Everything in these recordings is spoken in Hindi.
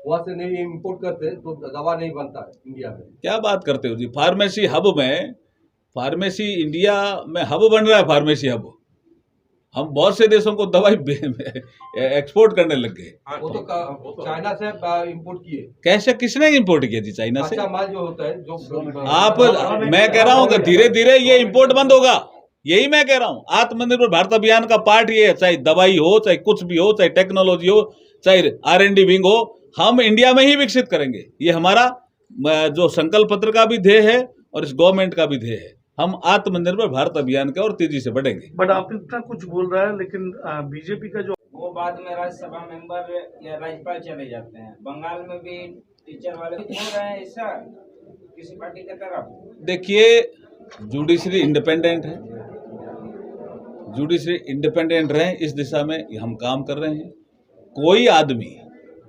वहाँ से नहीं इम्पोर्ट करते तो दवा नहीं बनता है इंडिया में। क्या बात करते हो जी? फार्मेसी हब में, फार्मेसी इंडिया में हब बन रहा है, फार्मेसी हब। हम बहुत से देशों को दवाई एक्सपोर्ट करने लग गए। वो तो चाइना से इम्पोर्ट किए। कैसे, किसने इंपोर्ट किया जी चाइना से? कच्चा माल जो होता है जो आप, मैं कह रहा हूँ कि धीरे धीरे ये इंपोर्ट बंद होगा। यही मैं कह रहा हूँ, आत्मनिर्भर भारत अभियान का पार्ट ये है। चाहे दवाई हो, चाहे कुछ भी हो, चाहे टेक्नोलॉजी हो, चाहे R&D विंग हो, हम इंडिया में ही विकसित करेंगे। ये हमारा जो संकल्प पत्र का भी ध्येय है और इस गवर्नमेंट का भी ध्येय है। हम आत्मनिर्भर भारत अभियान के और तेजी से बढ़ेंगे। बट आप इतना कुछ बोल रहा है, लेकिन बीजेपी का जो वो बाद में राज्यसभा मेंबर या राज्यपाल चले जाते हैं। बंगाल में भी टीचर वाले हो रहे हैं ऐसा किसी पार्टी की तरफ। देखिए, जुडिशरी इंडिपेंडेंट है, जुडिशरी इंडिपेंडेंट रहे, इस दिशा में हम काम कर रहे हैं। कोई आदमी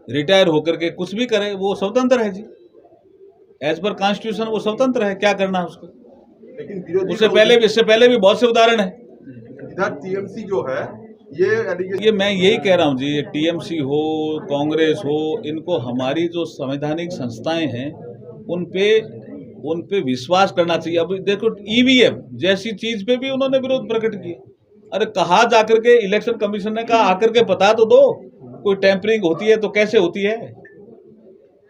रिटायर होकर के कुछ भी करे, वो स्वतंत्र है जी। एज पर कॉन्स्टिट्यूशन वो स्वतंत्र है, क्या करना है उसको। लेकिन उससे पहले भी, इससे पहले भी बहुत से उदाहरण है। इधर टीएमसी जो है ये मैं यही कह रहा हूँ जी, ये टीएमसी हो, कांग्रेस हो, इनको हमारी जो संवैधानिक संस्थाएं हैं उन पे विश्वास करना चाहिए। अब देखो, ईवीएम जैसी चीज पे भी उन्होंने विरोध प्रकट किया। अरे कहा जाकर के, इलेक्शन कमीशन ने कहा आकर के बता तो दो, कोई टेम्परिंग होती है तो कैसे होती है।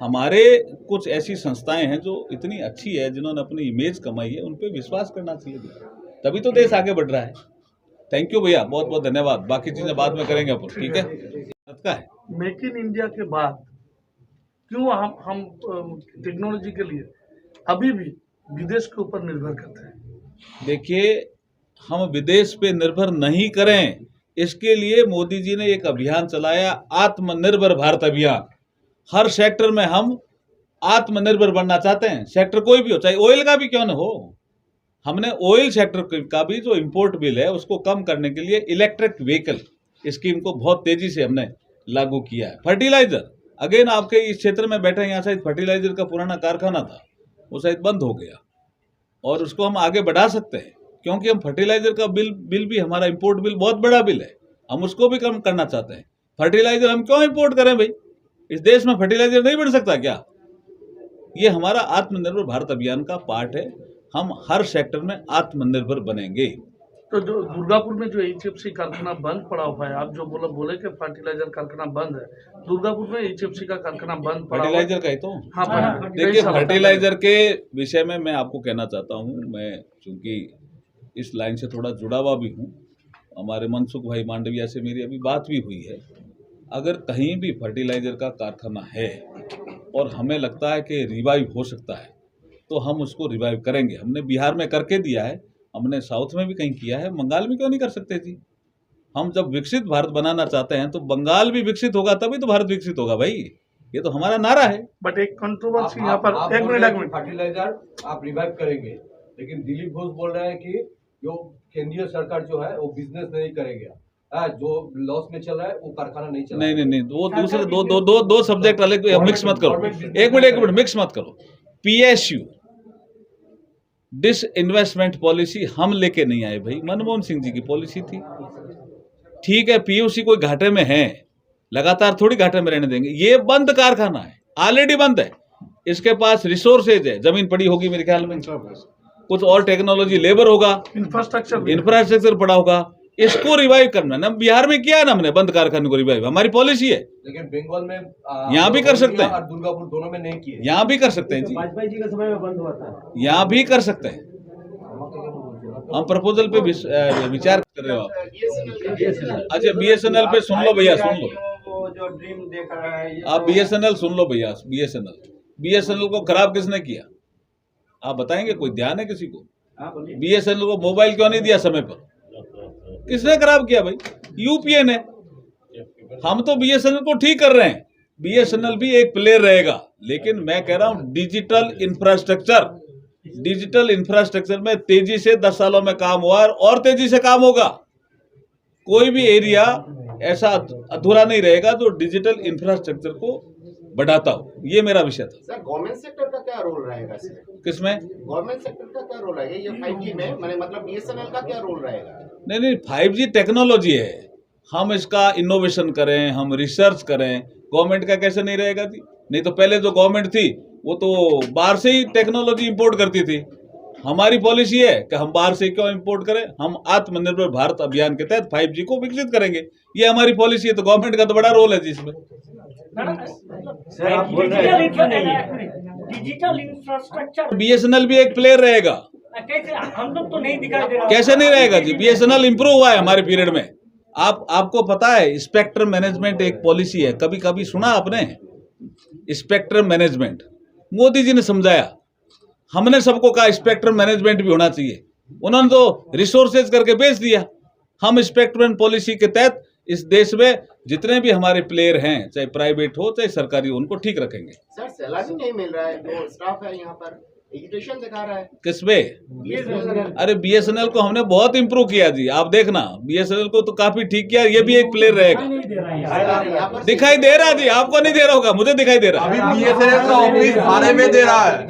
हमारे कुछ ऐसी संस्थाएं हैं जो इतनी अच्छी है, जिन्होंने अपनी इमेज कमाई है, उन पे विश्वास करना चाहिए, तभी तो देश आगे बढ़ रहा है। थैंक यू भैया, बहुत बहुत धन्यवाद। बाकी चीजें बाद में करेंगे अपन, ठीक है। मेक इन इंडिया के बाद क्यों हम टेक्नोलॉजी के लिए अभी भी विदेश के ऊपर निर्भर करते हैं? देखिए, हम विदेश पे निर्भर नहीं करें, इसके लिए मोदी जी ने एक अभियान चलाया, आत्मनिर्भर भारत अभियान। हर सेक्टर में हम आत्मनिर्भर बनना चाहते हैं, सेक्टर कोई भी हो, चाहे ऑयल का भी क्यों न हो। हमने ऑयल सेक्टर का भी जो इंपोर्ट बिल है उसको कम करने के लिए इलेक्ट्रिक व्हीकल स्कीम को बहुत तेजी से हमने लागू किया है। फर्टिलाइजर, अगेन आपके इस क्षेत्र में बैठे, यहाँ शायद फर्टिलाइजर का पुराना कारखाना था, वो शायद बंद हो गया, और उसको हम आगे बढ़ा सकते हैं, क्योंकि हम फर्टिलाइजर का बिल भी, हमारा इंपोर्ट बिल बहुत बड़ा बिल है, हम उसको भी कम करना चाहते हैं। फर्टिलाइजर हम क्यों इंपोर्ट करें भाई? इस देश में फर्टिलाइजर नहीं बन सकता क्या? ये हमारा आत्मनिर्भर भारत अभियान का पार्ट है। हम हर सेक्टर में आत्मनिर्भर बनेंगे। तो जो दुर्गापुर में जो HFC कारखाना बंद पड़ा हुआ है, आप जो बोले कि फर्टिलाइजर कारखाना बंद है, दुर्गापुर में HFC का कारखाना बंद पड़ा, फर्टिलाइजर का ही तो। हाँ, देखिए, फर्टिलाइजर के विषय में मैं आपको कहना चाहता हूँ, मैं चूंकि इस लाइन से थोड़ा जुड़ा हुआ भी हूँ, हमारे मनसुख भाई मांडविया से मेरी अभी बात भी हुई है। अगर कहीं भी फर्टिलाइजर का कारखाना है और हमें लगता है कि रिवाइव हो सकता है, तो हम उसको रिवाइव करेंगे। हमने बिहार में करके दिया है, हमने साउथ में भी कहीं किया है, बंगाल में क्यों नहीं कर सकते जी? हम जब विकसित भारत बनाना चाहते हैं तो बंगाल भी विकसित होगा, तभी तो भारत विकसित होगा भाई। ये तो हमारा नारा है। बट एक कंट्रोवर्सी यहाँ पर, एक मिनट, फर्टिलाइजर आप रिवाइव करेंगे, लेकिन दिलीप घोष बोल रहे हैं कि जो केंद्रीय सरकार जो है वो बिजनेस नहीं करेगा, जो लॉस में चल रहा है वो कारखाना नहीं चल रहा है। नहीं, वो दूसरे दो सब्जेक्ट अलग, मिक्स मत करो। एक मिनट, मिक्स मत करो। PSU डिस इन्वेस्टमेंट पॉलिसी हम लेके नहीं आए भाई, मनमोहन सिंह जी की पॉलिसी थी। ठीक है, PUC कोई घाटे में है, लगातार थोड़ी घाटे में रहने देंगे। ये बंद कारखाना है, ऑलरेडी बंद है, इसके पास रिसोर्सेज है, जमीन पड़ी होगी मेरे ख्याल में, कुछ और टेक्नोलॉजी, लेबर होगा, इंफ्रास्ट्रक्चर पड़ा होगा, इसको रिवाइव करना ना। बिहार में किया है ना हमने, बंद कारखाने को रिवाइव, हमारी पॉलिसी है। लेकिन बंगाल में यहाँ भी कर सकते हैं, और दुर्गापुर दोनों में नहीं किए। यहाँ भी कर सकते हैं जी, वाजपेयी जी के समय में बंद हुआ था, यहाँ भी कर सकते हैं। हम प्रपोजल पे विचार कर रहे हो आप। अच्छा, BSNL पे सुन लो भैया, सुन लो, वो जो ड्रीम देख रहा है आप BSNL सुन लो भैया। BSNL को खराब किसने किया, आप बताएंगे? कोई ध्यान है किसी को? BSNL को मोबाइल क्यों नहीं दिया समय पर? किसने खराब किया भाई? यूपीए ने। हम तो BSNL को ठीक कर रहे हैं, BSNL भी एक प्लेयर रहेगा, लेकिन मैं कह रहा हूं डिजिटल इंफ्रास्ट्रक्चर में तेजी से 10 सालों में काम हुआ और तेजी से काम होगा। कोई भी एरिया ऐसा अधूरा नहीं रहेगा जो डिजिटल इंफ्रास्ट्रक्चर को बढ़ाता हो। ये मेरा विषय था। सर, गवर्नमेंट सेक्टर का क्या रोल रहेगा इसमें? किसमें? गवर्नमेंट सेक्टर का क्या रोल रहेगा ये 5G में? मतलब BSNL का क्या रोल रहेगा? नहीं, 5G टेक्नोलॉजी है, हम इसका इनोवेशन करें, हम रिसर्च करें। गवर्नमेंट का कैसे नहीं रहेगा जी? नहीं तो पहले जो गवर्नमेंट थी वो तो बाहर से ही टेक्नोलॉजी इंपोर्ट करती थी। हमारी पॉलिसी है कि हम बाहर से क्यों इंपोर्ट करें, हम आत्मनिर्भर भारत अभियान के तहत 5G को विकसित करेंगे। ये हमारी पॉलिसी है, तो गवर्नमेंट का तो बड़ा रोल है जी इसमें। डिजिटल इंफ्रास्ट्रक्चर BSNL भी एक प्लेयर रहेगा। कैसे हम लोग तो नहीं दिखाई दे रहा। कैसे नहीं रहेगा जी? BSNL इंप्रूव हुआ है हमारे पीरियड में। आपको पता है स्पेक्ट्रम मैनेजमेंट एक पॉलिसी है, कभी कभी सुना आपने? स्पेक्ट्रम मैनेजमेंट मोदी जी ने समझाया, हमने सबको कहा स्पेक्ट्रम मैनेजमेंट भी होना चाहिए, उन्होंने तो रिसोर्सेज करके बेच दिया। हम स्पेक्ट्रम पॉलिसी के तहत इस देश में जितने भी हमारे प्लेयर हैं, चाहे प्राइवेट हो चाहे सरकारी हो, उनको ठीक रखेंगे। सर सैलरी नहीं मिल रहा है, जो स्टाफ है यहाँ पर एजुकेशन दिखा रहा है। किसमें? अरे BSNL को हमने बहुत इंप्रूव किया जी, आप देखना BSNL को तो काफी ठीक किया। ये भी एक प्लेयर रहेगा। यहाँ पर दिखाई दे रहा जी, आपको नहीं दे रहा होगा, मुझे दिखाई दे रहा अभी BSNL का ऑफिस भाड़े में दे रहा है।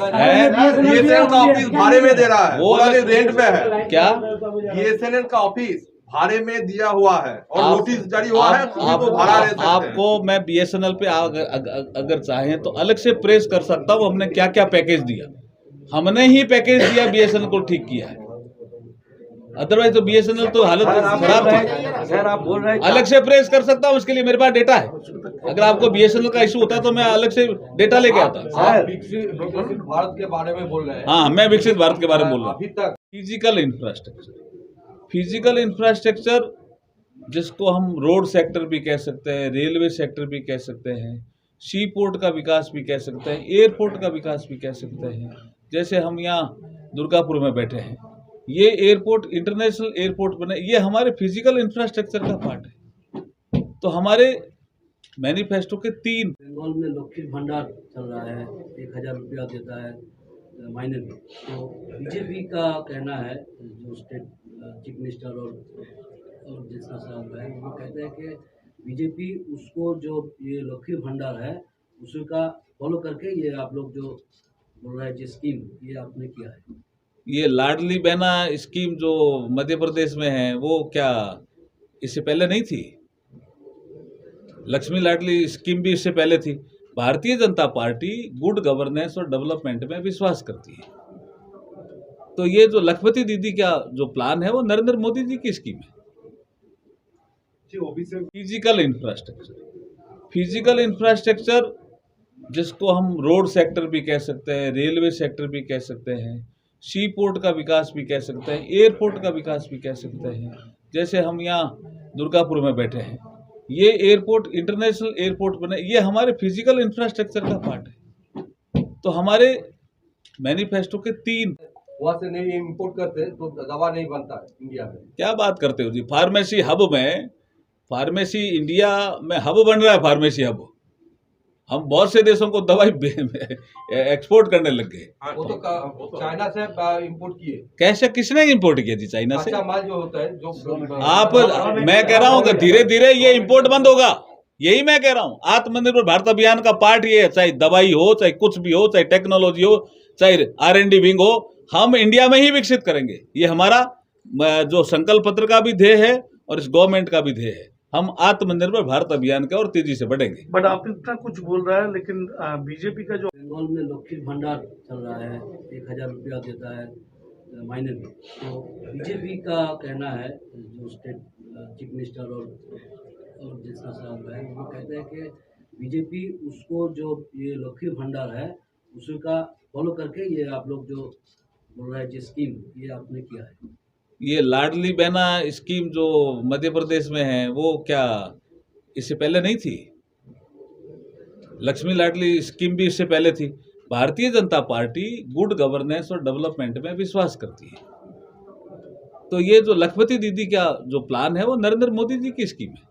BSNL का ऑफिस भाड़े में दे रहा है, वो वो रेंट पे है। क्या? BSNL का ऑफिस भाड़े में दिया हुआ है और नोटिस जारी हुआ है, किसी को भाड़ा ले सकते हैं। आपको मैं BSNL पे अगर चाहें तो अलग से प्रेस कर सकता हूँ, हमने क्या क्या पैकेज दिया। हमने ही पैकेज दिया, BSNL को ठीक किया है। अदरवाइज तो BSNL तो हालत खराब थी। सर आप बोल रहे हैं अलग से प्रेस कर सकता हूँ, उसके लिए मेरे पास डेटा है। अगर आपको BSNL का इशू होता तो मैं अलग से डेटा लेके आता। आप विकसित भारत के बारे में बोल रहे हैं। हाँ, मैं विकसित भारत के बारे में बोल रहा हूँ। अभी तक फिजिकल इंफ्रास्ट्रक्चर जिसको हम रोड सेक्टर भी कह सकते हैं, रेलवे सेक्टर भी कह सकते हैं, सी पोर्ट का विकास भी कह सकते हैं, एयरपोर्ट का विकास भी कह सकते हैं। जैसे हम यहाँ दुर्गापुर में बैठे हैं, ये एयरपोर्ट इंटरनेशनल एयरपोर्ट बने, ये हमारे फिजिकल इंफ्रास्ट्रक्चर का पार्ट है। तो हमारे मैनिफेस्टो के 3 बंगाल में लक्ष्मी भंडार चल रहा है, 1000 रुपया देता है महीने में। तो बीजेपी का कहना है, जो स्टेट चीफ मिनिस्टर और जिसका साहब है, वो कहते हैं कि बीजेपी उसको जो ये लक्ष्मी भंडार है उसका फॉलो करके ये आप लोग जो बोल रहे हैं जो स्कीम ये आपने किया है। ये लाडली बहना स्कीम जो मध्य प्रदेश में है, वो क्या इससे पहले नहीं थी? लक्ष्मी लाडली स्कीम भी इससे पहले थी। Bharatiya Janata party good governance और डेवलपमेंट में विश्वास करती है। तो ये जो लखपति दीदी का जो प्लान है वो नरेंद्र मोदी जी की स्कीम है। फिजिकल इंफ्रास्ट्रक्चर जिसको हम रोड सेक्टर भी कह सकते हैं, रेलवे सेक्टर भी कह सकते हैं, सी पोर्ट का विकास भी कह सकते हैं, एयरपोर्ट का विकास भी कह सकते हैं। जैसे हम यहाँ दुर्गापुर में बैठे हैं, ये एयरपोर्ट इंटरनेशनल एयरपोर्ट बने, ये हमारे फिजिकल इंफ्रास्ट्रक्चर का पार्ट है। तो हमारे मैनिफेस्टो के 3 वहाँ से नहीं इम्पोर्ट करते तो दवा नहीं बनता है इंडिया में। क्या बात करते हो जी? फार्मेसी हब में, फार्मेसी इंडिया में हब बन रहा है, फार्मेसी हब। हम बहुत से देशों को दवाई एक्सपोर्ट करने लग गए। वो तो चाइना से इम्पोर्ट किए। कैसे, किसने इंपोर्ट किया जी चाइना से? कच्चा माल जो होता है जो आप, मैं कह रहा हूँ कि धीरे धीरे ये इंपोर्ट बंद होगा। यही मैं कह रहा हूँ, आत्मनिर्भर भारत अभियान का पार्ट ये है। चाहे दवाई हो, चाहे कुछ भी हो, चाहे टेक्नोलॉजी हो, चाहे R&D विंग हो, हम इंडिया में ही विकसित करेंगे। ये हमारा जो संकल्प पत्र का भी ध्येय है और इस गवर्नमेंट का भी ध्येय है। हम आत्मनिर्भर भारत अभियान के और तेजी से बढ़ेंगे। बट आप इतना कुछ बोल रहा है, लेकिन बीजेपी का जो बंगाल में लक्ष्मी भंडार चल रहा है, 1000 रुपया देता है महीने में। तो बीजेपी का कहना है, जो स्टेट चीफ मिनिस्टर और जिसका साहब है, वो कहते हैं कि बीजेपी उसको जो ये लक्ष्मी भंडार है उसका फॉलो करके ये आप लोग जो बोल रहे हैं जो स्कीम ये आपने किया है। ये लाडली बहना स्कीम जो मध्य प्रदेश में है, वो क्या इससे पहले नहीं थी? लक्ष्मी लाडली स्कीम भी इससे पहले थी। Bharatiya Janata party good governance और डेवलपमेंट में विश्वास करती है। तो ये जो लखपति दीदी का जो प्लान है वो नरेंद्र मोदी जी की स्कीम है।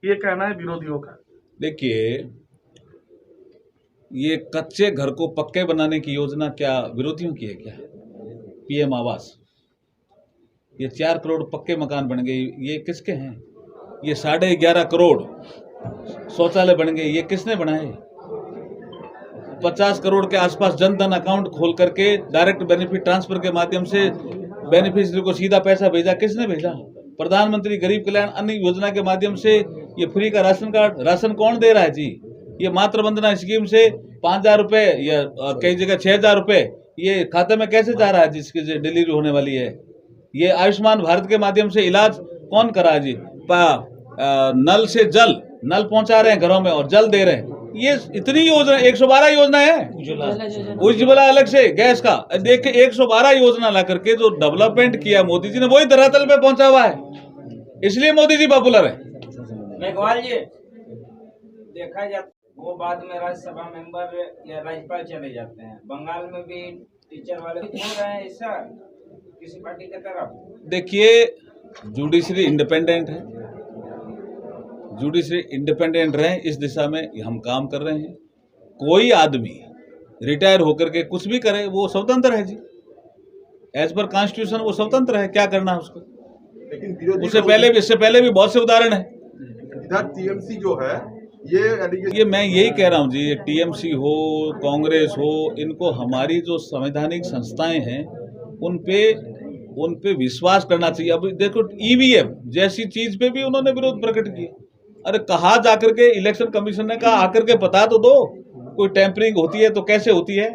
ये कहना है विरोधियों का। देखिए, ये कच्चे घर को पक्के बनाने की योजना क्या विरोधियों की है क्या? PM आवास, ये 4 करोड़ पक्के मकान बन गए, ये किसके हैं? ये 11.5 करोड़ शौचालय बन गए, ये किसने बनाए? 50 करोड़ के आसपास जनधन अकाउंट खोल करके डायरेक्ट बेनिफिट ट्रांसफर के माध्यम से बेनिफिशियरी को सीधा पैसा भेजा, किसने भेजा? प्रधानमंत्री गरीब कल्याण अन्न योजना के माध्यम से ये फ्री का राशन कार्ड, राशन कौन दे रहा है जी? ये मातृ वंदना स्कीम से 5,000 रुपए या कई जगह 6,000 रुपए ये खाते में कैसे जा रहा है जिसकी डिलीवरी होने वाली है? ये आयुष्मान भारत के माध्यम से इलाज कौन करा है जी? नल से जल, नल पहुंचा रहे हैं घरों में और जल दे रहे हैं। ये इतनी योजना, 112 योजना है, उज्ज्वला अलग से गैस का। देखिए 112 योजना ला करके जो डेवलपमेंट किया मोदी जी ने, वही धरातल पे पहुंचा हुआ है, इसलिए मोदी जी पॉपुलर है। मेघवाल जी, देखा जाता वो बाद में राज्यसभा मेंबर या राज्यपाल चले जाते हैं। बंगाल में भी टीचर वाले हो रहे हैं ऐसा किसी पार्टी की तरफ? देखिए जुडिशरी इंडिपेंडेंट है, जुडिशरी इंडिपेंडेंट रहे, इस दिशा में हम काम कर रहे हैं। कोई आदमी रिटायर होकर के कुछ भी करे वो स्वतंत्र है जी, एज पर कॉन्स्टिट्यूशन वो स्वतंत्र है, क्या करना है उसको। लेकिन इससे पहले भी बहुत से उदाहरण है। इधर टीएमसी जो है ये मैं यही कह रहा हूँ जी, ये टीएमसी हो, कांग्रेस हो, इनको हमारी जो संवैधानिक संस्थाएं हैं उन पे विश्वास करना चाहिए। अब देखो ईवीएम जैसी चीज पे भी उन्होंने विरोध प्रकट किया। अरे कहा जाकर के इलेक्शन कमीशन ने कहा आकर के बता तो दो, कोई टेम्परिंग होती है तो कैसे होती है।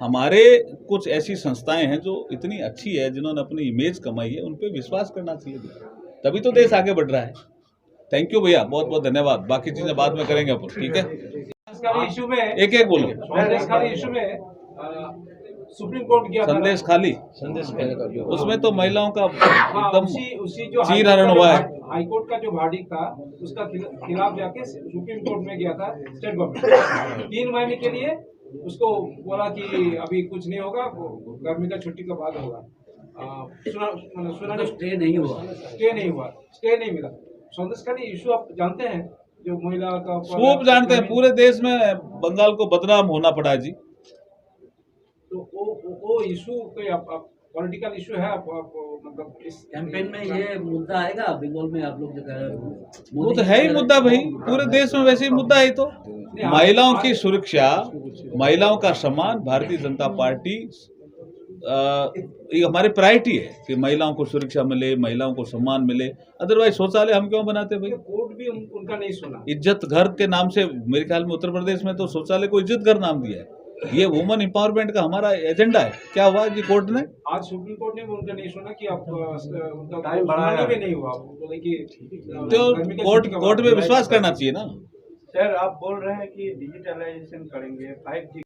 हमारे कुछ ऐसी संस्थाएं हैं जो इतनी अच्छी है, जिन्होंने अपनी इमेज कमाई है, उन पे विश्वास करना चाहिए, तभी तो देश आगे बढ़ रहा है। थैंक यू भैया, बहुत बहुत धन्यवाद। बाकी चीजें बाद में करेंगे अपन, ठीक है। इशू में एक एक बोलो। इशू में सुप्रीम कोर्ट गया संदेश खाली उसमें तो महिलाओं का एकदम उसी जो चीरहरण हुआ है। हाईकोर्ट का जो वर्डिक्ट था उसका खिलाफ जाके सुप्रीम कोर्ट में गया था स्टेट गवर्नमेंट। 3 महीने के लिए उसको बोला कि अभी कुछ नहीं होगा, गर्मी का छुट्टी के बाद होगा। सुना स्टे नहीं हुआ, स्टे नहीं मिला। संदेश खाली इशू आप जानते हैं, जो महिला का खूब जानते हैं, पूरे देश में बंगाल को बदनाम होना पड़ा जी। तो वो इशू कोई पॉलिटिकल इशू है मतलब इस कैंपेन में ये मुद्दा आएगा बंगाल में? आप लोग जो कह रहे हो वो तो है ही मुद्दा भाई, पूरे देश में वैसे ही मुद्दा है। तो महिलाओं की सुरक्षा, महिलाओं का सम्मान, भारतीय जनता पार्टी ये हमारी प्रायोरिटी है कि महिलाओं को सुरक्षा मिले, महिलाओं को सम्मान मिले। अदरवाइज शौचालय हम क्यों बनाते भाई? कोर्ट भी उनका नहीं सुना। इज्जत घर के नाम से मेरे ख्याल में उत्तर प्रदेश में तो शौचालय को इज्जत घर नाम दिया है। ये वुमन एम्पावरमेंट का हमारा एजेंडा है। क्या हुआ जी कोर्ट ने? आज सुप्रीम कोर्ट ने भी उनका नहीं सुना कि आप उनका टाइम बढ़ाने भी नहीं हुआ, बोले कि तो कोर्ट में विश्वास करना चाहिए ना। सर आप बोल रहे हैं कि डिजिटलाइजेशन करेंगे, 5G